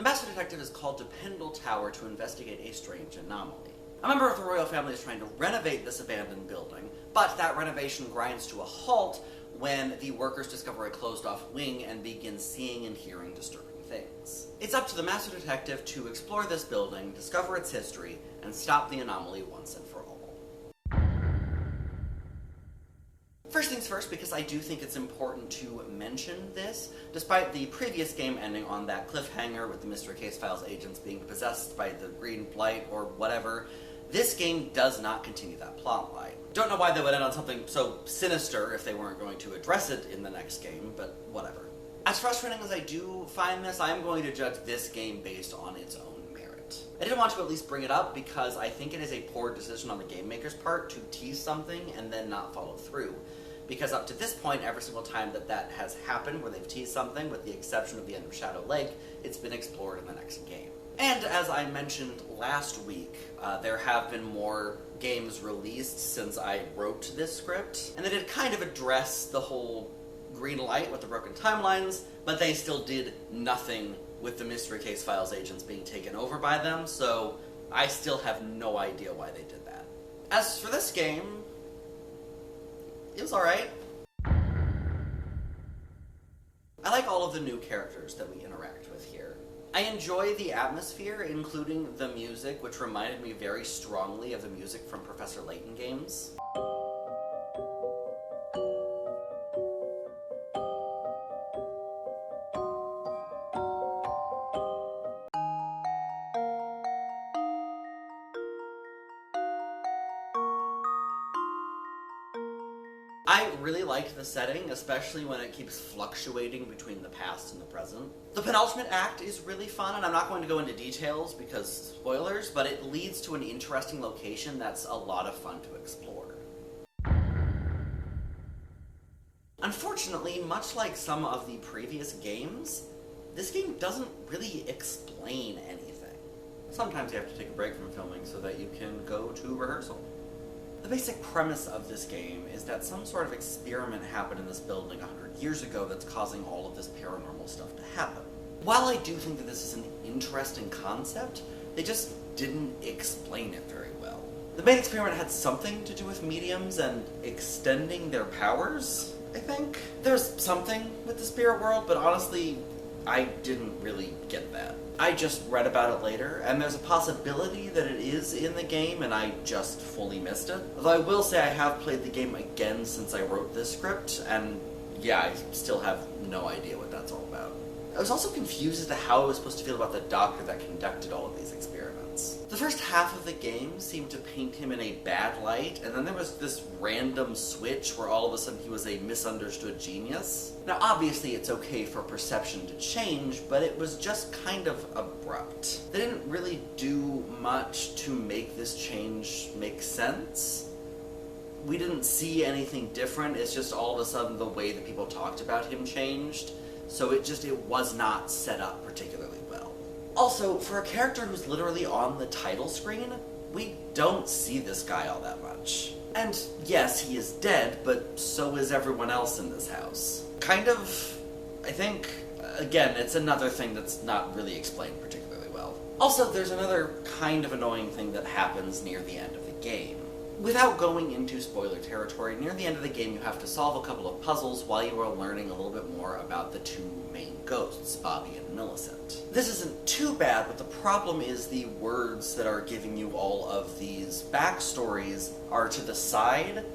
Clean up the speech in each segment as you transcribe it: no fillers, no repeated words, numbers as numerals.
Master Detective is called to Pendle Tower to investigate a strange anomaly. A member of the royal family is trying to renovate this abandoned building, but that renovation grinds to a halt when the workers discover a closed-off wing and begin seeing and hearing disturbing things. It's up to the Master Detective to explore this building, discover its history, and stop the anomaly once and for all. First things first, because I do think it's important to mention this, despite the previous game ending on that cliffhanger with the Mystery Case Files agents being possessed by the green blight or whatever, this game does not continue that plotline. Don't know why they would end on something so sinister if they weren't going to address it in the next game, but whatever. As frustrating as I do find this, I am going to judge this game based on its own merit. I did want to at least bring it up because I think it is a poor decision on the game maker's part to tease something and then not follow through. Because up to this point, every single time that has happened, where they've teased something, with the exception of the end of Shadow Lake, it's been explored in the next game. And as I mentioned last week, there have been more games released since I wrote this script, and they did kind of address the whole green light with the broken timelines, but they still did nothing with the Mystery Case Files agents being taken over by them, so I still have no idea why they did that. As for this game, it was alright. I like all of the new characters that we interact with here. I enjoy the atmosphere, including the music, which reminded me very strongly of the music from Professor Layton games. I really liked the setting, especially when it keeps fluctuating between the past and the present. The penultimate act is really fun, and I'm not going to go into details because spoilers, but it leads to an interesting location that's a lot of fun to explore. Unfortunately, much like some of the previous games, this game doesn't really explain anything. Sometimes you have to take a break from filming so that you can go to rehearsal. The basic premise of this game is that some sort of experiment happened in this building 100 years ago that's causing all of this paranormal stuff to happen. While I do think that this is an interesting concept, they just didn't explain it very well. The main experiment had something to do with mediums and extending their powers, I think. There's something with the spirit world, but honestly, I didn't really get that. I just read about it later, and there's a possibility that it is in the game, and I just fully missed it. Although I will say I have played the game again since I wrote this script, and yeah, I still have no idea what that's all about. I was also confused as to how I was supposed to feel about the doctor that conducted all of these experiments. The first half of the game seemed to paint him in a bad light, and then there was this random switch where all of a sudden he was a misunderstood genius. Now obviously it's okay for perception to change, but it was just kind of abrupt. They didn't really do much to make this change make sense. We didn't see anything different, it's just all of a sudden the way that people talked about him changed. So it was not set up particularly well. Also, for a character who's literally on the title screen, we don't see this guy all that much. And yes, he is dead, but so is everyone else in this house. Kind of, I think, again, it's another thing that's not really explained particularly well. Also, there's another kind of annoying thing that happens near the end of the game. Without going into spoiler territory, near the end of the game you have to solve a couple of puzzles while you are learning a little bit more about the two main ghosts, Bobby and Millicent. This isn't too bad, but the problem is the words that are giving you all of these backstories are to the side,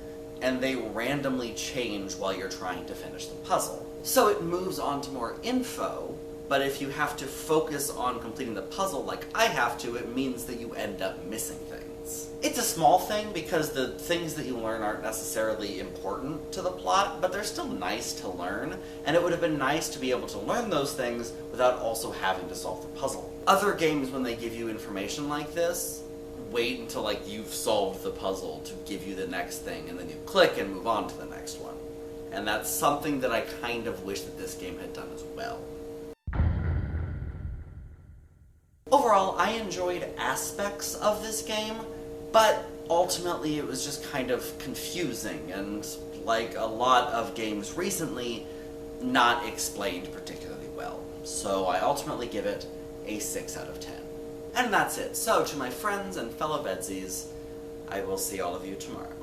and they randomly change while you're trying to finish the puzzle. So it moves on to more info, but if you have to focus on completing the puzzle like I have to, it means that you end up missing things. It's a small thing because the things that you learn aren't necessarily important to the plot, but they're still nice to learn, and it would have been nice to be able to learn those things without also having to solve the puzzle. Other games, when they give you information like this, wait until you've solved the puzzle to give you the next thing, and then you click and move on to the next one. And that's something that I kind of wish that this game had done as well. Overall, I enjoyed aspects of this game, but ultimately it was just kind of confusing and, like a lot of games recently, not explained particularly well. So I ultimately give it a 6 out of 10. And that's it. So, to my friends and fellow VEDSies, I will see all of you tomorrow.